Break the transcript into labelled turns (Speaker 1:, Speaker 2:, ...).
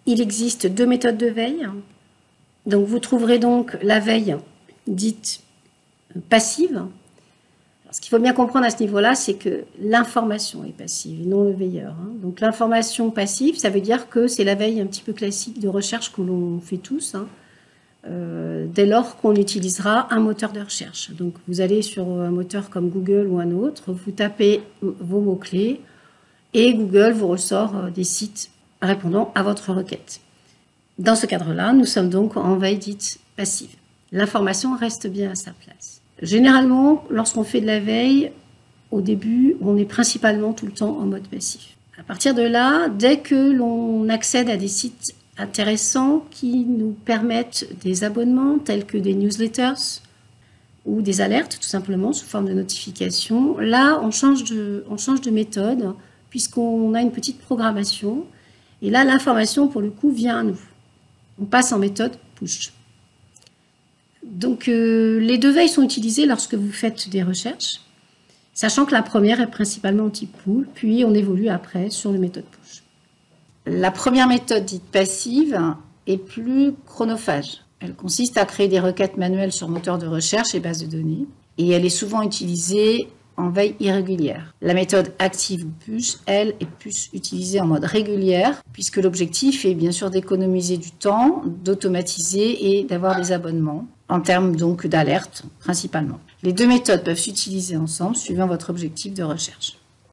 Speaker 1: Il existe 2 méthodes de veille. Donc vous trouverez donc la veille dite passive. Alors, ce qu'il faut bien comprendre à ce niveau-là, c'est que l'information est passive et non le veilleur. Donc l'information passive, ça veut dire que c'est la veille un petit peu classique de recherche que l'on fait tous, dès lors qu'on utilisera un moteur de recherche. Donc vous allez sur un moteur comme Google ou un autre, vous tapez vos mots-clés et Google vous ressort des sites répondant à votre requête. Dans ce cadre-là, nous sommes donc en veille dite passive. L'information reste bien à sa place. Généralement, lorsqu'on fait de la veille, au début, on est principalement tout le temps en mode passif. À partir de là, dès que l'on accède à des sites intéressants qui nous permettent des abonnements tels que des newsletters ou des alertes, tout simplement, sous forme de notification, là, on change de méthode puisqu'on a une petite programmation. Et là, l'information, pour le coup, vient à nous. On passe en méthode push. Donc, les 2 veilles sont utilisées lorsque vous faites des recherches, sachant que la première est principalement en type pull, puis on évolue après sur la méthode push. La première méthode dite passive est plus chronophage. Elle consiste à créer des requêtes manuelles sur moteur de recherche et base de données, et elle est souvent utilisée en veille irrégulière. La méthode active ou push, elle, est plus utilisée en mode régulière, puisque l'objectif est bien sûr d'économiser du temps, d'automatiser et d'avoir des abonnements, en termes donc d'alerte principalement. Les 2 méthodes peuvent s'utiliser ensemble suivant votre objectif de recherche.